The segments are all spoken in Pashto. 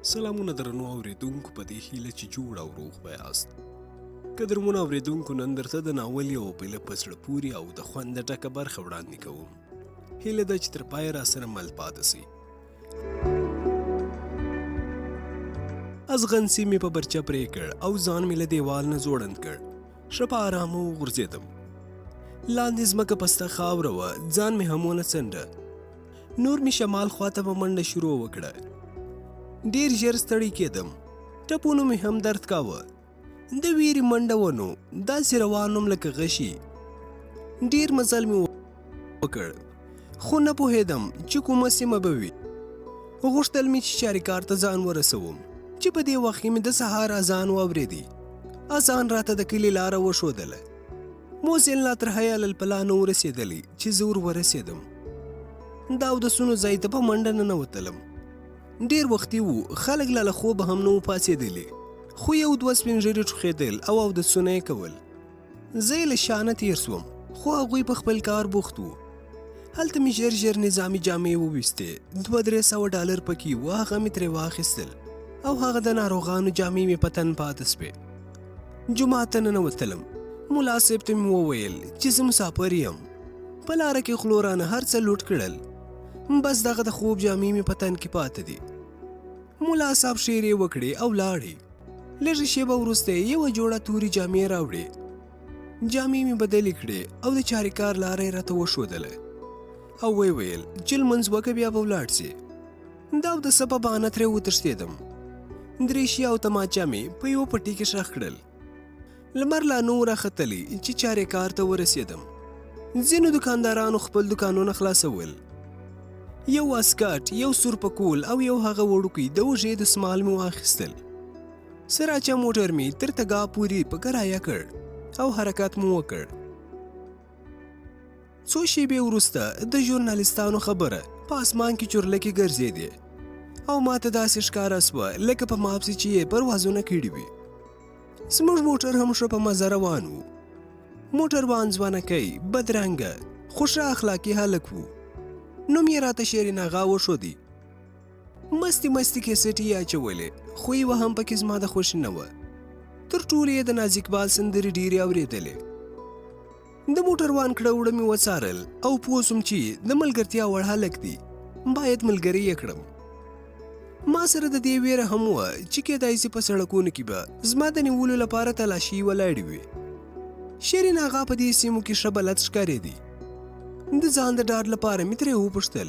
سلامونه درنو اوریدونکو په دې هیله چې جوړ او روغ به یاست. قدرمنو اوریدونکو نن درته د ناول یو بله په زړه پورې او د خوند ډکه برخه وړاندې کوم. هیله ده چې تر پایه راسره مل پاتې سئ. ازغن سیمې په برچه پرې کړ او ځان مې له دیوال نه زوړند کړ. ښه په ارامه وغورځېدم. لاندې ځمکه پسته خاوره وه، ځان مې هم ونه څنډه. نور مې شمال خواته په منډه شروع وکړه. ډیر ژر ستړی کېدم. ټپونو مې هم درد کاوه. د ویرې منډه ونو داسې روانم لکه غشي. ډیر مزل مې وکړ خو نه پوهېدم چې کومه سیمه به وي. غوښتل مې چې چاریکار ته ځان ورسوم چې په دې وخت کې مې د سهار اذان واورېدی. اذان راته د کلي لاره وښودله. موزل لا تر حیال الپلا نه ورسېدلی چې زه ورسېدم. د اودسونو ځای ته په منډه ننوتلم. ډیر وختي وو، خلک لا له خوبه هم نه وو پاڅېدلي، خو یو دوه سپین ږیري ټوخېدل او اودسونه یې کول. زه یې له شانه تېر سوم، خو هغوی په خپل کار بوخت وو. هلته مې ژر ژر نظامي جامې وویستې. 200-300 ډالر پکې وو، هغه مې ترې واخیستل او هغه د ناروغانو جامې مې په تن پاتې سوې. جومات ته ننوتلم. ملا صاحب ته مې وویل چې زه مسافر یم. په لاره کې خلو رانه هر څه لوټ کړل، بس دغه د خوب جامې مې په تن کې پاتې دي. ملا صاحب شیرې وکړې او لاړې. لږه شیبه وروسته یوه جوړه تورې جامې راوړې. جامې مې بدلې کړې او د چاریکار لاره یې راته وښودله او ویې ویل چې لمونځ وکړه بیا به ولاړ سې. د اودسه په بهانه ترې وتښتېدم. دریشي او تماچه مې په یوه پټي کې ښخ کړل. لمر لا نه و راختلی چې چاریکار ته ورسېدم. ځینو دکاندارانو خپل دکانونه خلاصول. یو واسکټ، یو سور پکول او یو هغه وړوکی د اوږې دسمال مې واخیستل. سراچه موټر مې تر تګاب پورې په کرایه کړ او حرکت مو وکړ. څو شېبې وروسته د ژورنالستانو خبره په اسمان کې چورلکې ګرځېدې او ماته داسې ښکاره سوه لکه په ما پسې چې یې پروازونه کړي وي. زموږ موټر هم ښه په مزه روان و. موټروان ځوانکی، بدرنګه خو ښه اخلاقي هلک و. نوم یې راته شیرین اغا وښودی. مستې کیسټې یې اچولې، خو یوه هم پکې زما د خوښې نه وه. تر ټولو یې د نازک بال سندرې ډېرې اورېدلې. د موټروان کړه وړه مې وڅارل او پوه سوم چې د ملګرتیا وړ هلک دی، باید ملګری یې کړم. ما سره د دې ویره هم وه چې کیدای سي په سړکونو کې به زما د نیولو لپاره تلاشي ولاړې وي. شیرین اغا په دې سیمو کې ښه بلد ښکارېدی. د ځان د ډاډ لپاره مې ترې وپوښتل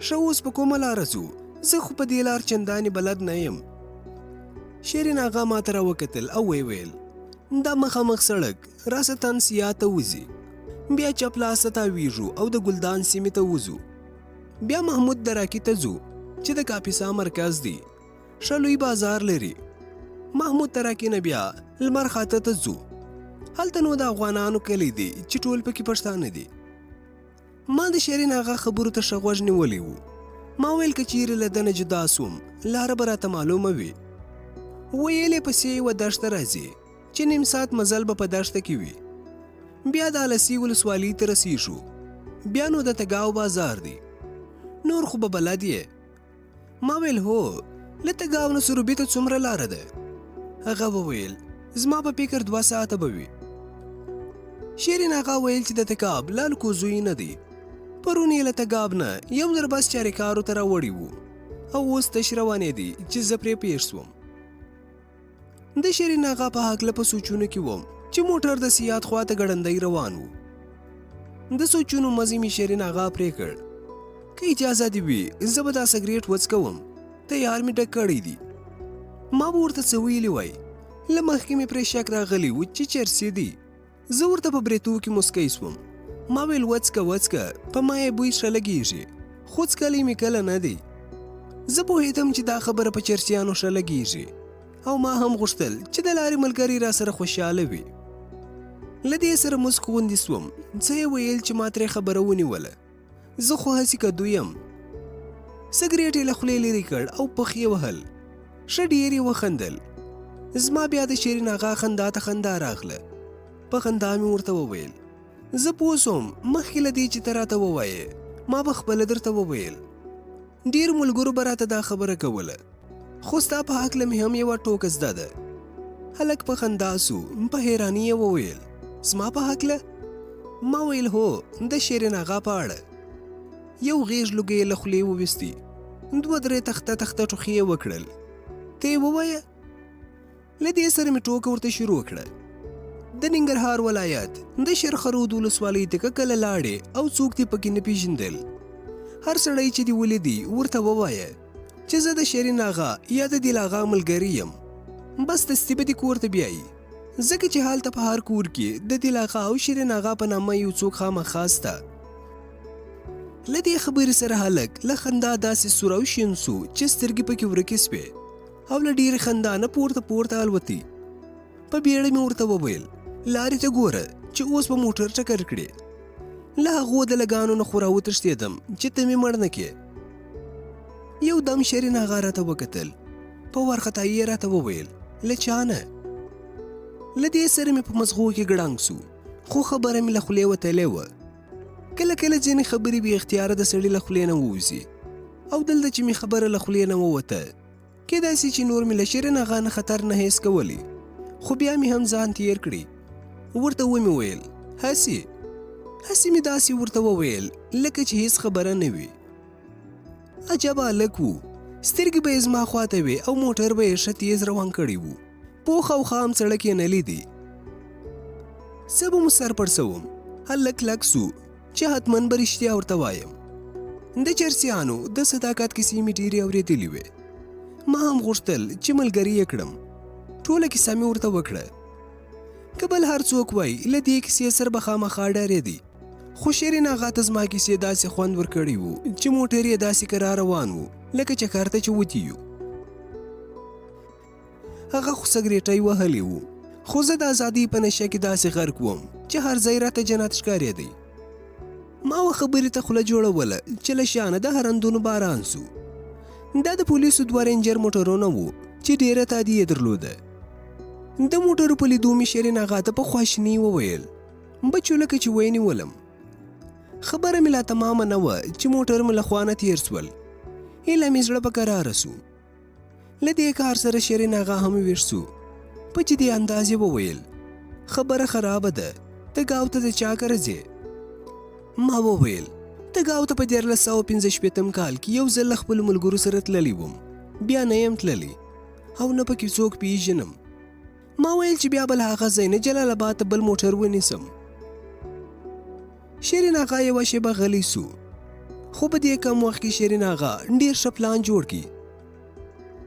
ښه اوس په کومه لاره ځو؟ زه خو په دې لار چندانې بلد نه یم. شیرین اغا ما ته راوکتل او ویې ویل دا مخامخ سړک راسه تنسیا ته وځي، بیا چپ لاسه تاویږو او د ګلدان سیمې ته وځو، بیا محمود دراکي ته ځو چې د کاپیسا مرکز دی، ښه لوی بازار لري. محمود دراکي نه بیا لمر خاته ته ځو، هلته نو د افغانانو کلی دی چې ټول پکې پښتانه دي. ما د شیرین اغا خبرو ته ښه غوږ نیولی و. ما ویل که چیرې له ده نه جدا سوم لاره به راته معلومه وي. ویلې پسې یوه دښته راځي چې نیم ساعت مزل به په دښته کې وي. بیا د السي ولسوالۍ ته رسیږو، بیا نو د تګاو بازار دی. نور خو به بلد یې. ما ویل هو، له تګاو نه سروبي ته څومره لاره ده؟ هغه وویل زما په فکر 2 ساعته به وي. شیرین اغا ویل چې د تګاب لال کوزوی نه دی. پرون یې له تګاب نه یو در بس چاریکارو ته راوړی وو او اوس تش روانې دي چې زه پرې پېښ سوم. د شیرین اغا په هکله په سوچونو کې وم چې موټر د سیات خواته ګړندی روان و. د سوچونو مزې مې شیرین اغا پرې کړ. که اجازه دې وي زه به دا سګرېټ وڅکوم، تیار مې ډک کړی دی. ما به ورته څه ویلي وای، له مخکې مې پرې شک راغلی و چې چرسي دي. زه ورته په بریتو کې مسکی سوم. ما ویل وڅکه په ما یې بوی ښه لګېږي، خو څکلی مې کله نه دی. زه پوهېدم چې دا خبره په چرسیانو ښه لګېږي او ما هم غوښتل چې د لارې ملګري را سره خوشحاله وي. له دې سره مسک غوندې سوم. څه یې ویل چې ما ترې خبره ونیوله. زه خو هسې کدو یم. سګرېټ یې له خولې لرې کړ او پخ یې وهل. ښه ډېر یې وخندل. زما بیا د شیرین اغا خندا ته خندا راغله. په خندا مې ورته وویل زه پوه سوم مخکې له دې چې ته راته ووایې ما به خپله درته وویل. ډېر ملګرو به راته دا خبره کوله، خو ستا په هکله مې هم یوه ټوکه زده ده. هلک په خندا سو. په حیراني یې وویل زما په هکله؟ ما ویل هو، د شیرین اغا په اړه. یو غیږ لوګی یې له خولې وویستې. 2-3 تخته ټوخي یې وکړل. ته یې ووایه. له دې سره مې ټوکه ورته شروع کړه. د ننګرهار ولایت د شیرخرود ولسوالۍ ته که کله لاړې او څوک دې پکې نه پېژندل، هر سړی چې دې ولیدي ورته ووایه چې زه د شیرین اغا یا د دل اغا ملګری یم. بس دستي به دې کور ته بیایي، ځکه چې هلته په هر کور کې د دل اغا او شیرین اغا په نامه یو څوک خامخا سته. له دې خبرې سره هلک له خندا داسې سور او شین سو چې سترګې پکې ورکې سوې او له ډېرې خندا نه پورته الوتې. په بیړه مې ورته وویل لارې ته ګوره چې اوس به موټر ټکر کړې. له هغو د لګانو نه خو راوتښتېدم چې ته مې مړ نه کې. یو دم شیرین اغا راته وکتل. په وارخطایي یې راته وویل له چا نه؟ له دې سره مې په مزغو کې ګړنګ سو، خو خبره مې له خولې وتلې وه. کله ځینې خبرې بې اختیاره د سړي له خولې نه ووځي، او دلته چې مې خبره له خولې نه ووته، کېدای سي چې نور مې له شیرین اغا نه خطر نه حس کولی، خو بیا مې هم ځان تیر کړي. ورته ومې ویل هسې مې داسې ورته وویل لکه چې هیڅ خبره نه وي. عجبه هلک و، سترګې به یې زما خواته وې او موټر به یې ښه تیز روان کړی و. پوخ او خام سړک یې نه لیدي. زه به مو سر پړسوم. هلک لک سو چې حتمن به رښتیا ورته وایم. د چرسیانو د صداقت کیسې مې ډېرې اورېدلې وې. ما هم غوښتل چې ملګري یې کړم. ټوله کیسه مې ورته وکړه. که بل هر څوک وایي له دې کیسې سر به خامخا ډارېدی، خو شیرین اغا ته زما کیسې داسې خوند ورکړی و چې موټر یې داسې کرار روان و لکه چکر ته چې وتي یو. هغه خو سګرېټی وهلی و، خو زه د ازادۍ په نشه کې داسې غرق وم چې هر ځای راته جنت ښکارېدی. ما و خبرې ته خوله جوړوله چې له شانه د هرندونو باران سو. دا د پولیسو 2 رینجر موټرونه وو چې ډېره تادي یې درلوده. د موټرو په لیدو مې شیرین اغا ته په خواشیني وویل بچو لکه چې ونیولم. خبره مې لا تمامه نه وه چې موټر مې له خوا نه تېر سول. هیله مې زړه په کراره سو. له دې کار سره شیرین اغا هم ویښ سو. په جدي انداز یې وویل خبره خرابه ده، ته ګاو ته د چا کره ځې؟ ما وویل ته ګاو ته په 1965 کال کې یو ځل له خپلو ملګرو سره تللی وم، بیا نه یم تللی او نه پکې څوک پیژنم. ما ویل چې بیا بل هغه ځای نه جلال آباد ته بل موټر ونیسم. شیرین اغا یوه شیبه غلی سو، خو په دې کم وخت کې شیرین اغا ډېر ښه پلان جوړ کړي.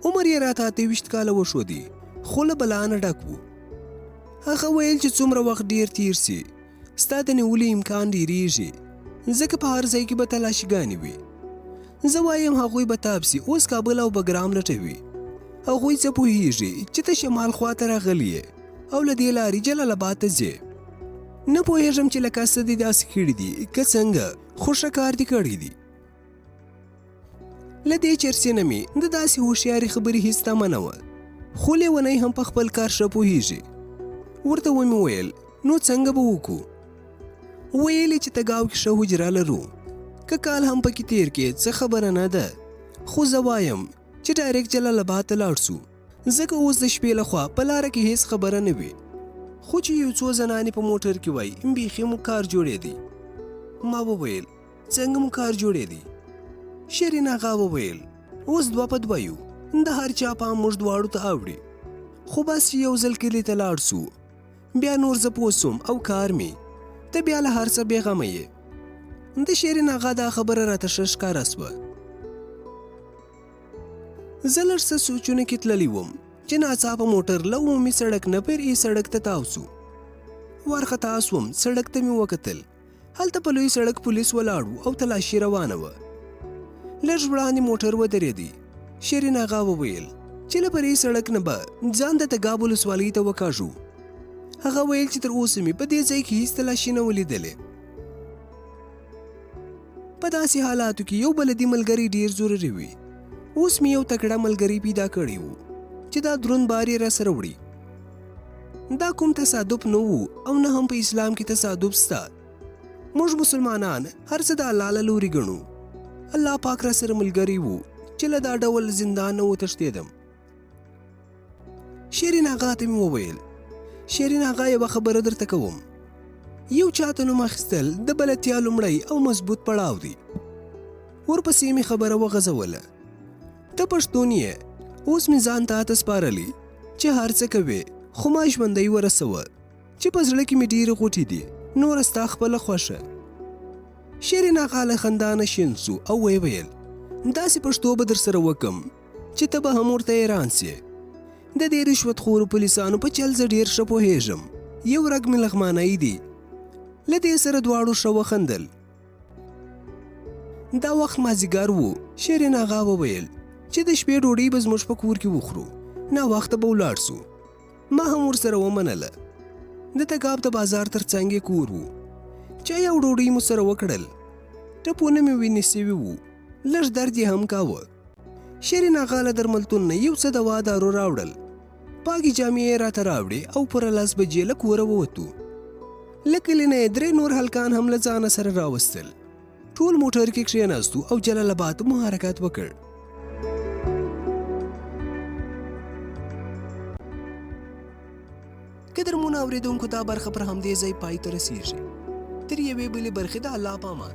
عمر یې راته 28 کاله وښودی، خو له بلا نه ډک و. هغه ویل چې څومره وخت ډېر تیر سي ستا د نیولو امکان ډېرېږي، ځکه په هر ځای کې به تلاشیګانې وي. زه وایم هغوی به تاب سي اوس کابل او بګرام لټوي. هغوی څه پوهېږي چې ته شمال خوا ته راغلی یې او له دې لارې جلال آباد ته ځې. نه پوهېږم چې لکه څه دې داسې کړي دي که څنګه، خو ښه کار دې کړی دي. له دې چرسې نه مې د داسې هوښیارې خبرې هېڅ تمه نه وه، خو لیونی هم په خپل کار ښه پوهېږي. ورته ومې ویل نو څنګه به وکړو؟ ویلې چې ته ګاو کې ښه حجره لرو، که کال هم پکې تیر کې څه خبره نه ده، خو زه وایم چې ډایرکټ جلال آباد ته لاړ سو، ځکه اوس د شپې لخوا په لاره کې هیڅ خبره نه وي. خو چې یو څو زنانې په موټر کې وای بیخي مو کار جوړېدی. ما وویل څنګه مو کار جوړېدی؟ شیرین اغا وویل اوس 2 په 2 یو، د هر چا پام موږ دواړو ته اوړي. خو بس چې یو ځل کلي ته لاړ سو، بیا نور زه پوه سوم او کار مې، ته بیا له هر څه بېغمه یې. د شیرین اغا دا خبره راته ښه ښکاره سوه. زه لږ څه سوچونه کې تللی وم چې ناڅاپه موټر له عمومي سړک نه فرعي سړک ته تاو سو. وارخطا سوم، سړک ته مې وکتل. هلته په لوی سړک پولیس ولاړ او تلاشي روانه وه. لږ وړاندې موټر ودرېدی. شیرین اغا وویل چې له فرعي سړک نه به ځان د تګاب ولسوالۍ ته وکاږو. هغه ویل چې تر اوسه مې په دې ځای کې هیڅ تلاشي نه ولیدلې. په داسې حالاتو کې یو بلدي ملګری ډېر ضروري وي. اوس مې یو تکړه ملګری پیدا کړی و چې دا دروند بار یې راسره وړي. دا کوم تصادف نه و او نه هم په اسلام کې تصادف سته. موږ مسلمانان هر څه د الله له لورې ګڼو. الله پاک راسره ملګری و چې له دا ډول زندان نه وتښتېدم. شیرین اغا ته مې وویل شیرین اغا یوه خبره درته کوم یو چاته نوم اخیستل د بلدتیا لومړی او مضبوط پړاو دی. ورپسې مې خبره وغځوله ته پښتون یې اوس مې ځان ته سپارلی چې هر څه کوې خو ما ژوندی ورسوه چې په زړه کې مې ډېرې غوټې دي نوره ستا خپله خوښه. شیرین اغا له خندا نه شین سو او ویې ویل داسې پښتو به در سره وکم چې ته به هم ورته حیران سې. د دې رشوت خورو پولیسانو په چل زه ډېر ښه پوهېږم. یو رګ مې لغمانی دی. له دې سره دواړو ښه وخندل. دا وخت مازدیګر و. شیرین اغا وویل چې د شپې ډوډۍ به زموږ په کور کې وخورو. ناوخته به ولاړ سو. ما هم ورسره ومنله. د تګاب د بازار تر څنګ یې کور و. چای او ډوډۍ مو سره وکړل. ټپونه مې وینې سوي وو. لږ درد یې هم کاوه. شیرین اغا له درملتون نه یو څه دوا دارو راوړل. پاکې جامې یې راته راوړې او پر 10 بجې له کوره ووتو. له کلي نه یې 3 نور هلکان هم له ځانه سره راوستل. ټول موټر کې کښېناستو او جلال آباد مو حرکت وکړ. قدرمنو اورېدونکو دا برخه پر همدې ځای پای ته رسېږي. تر یوې بلې برخې د الله په امان.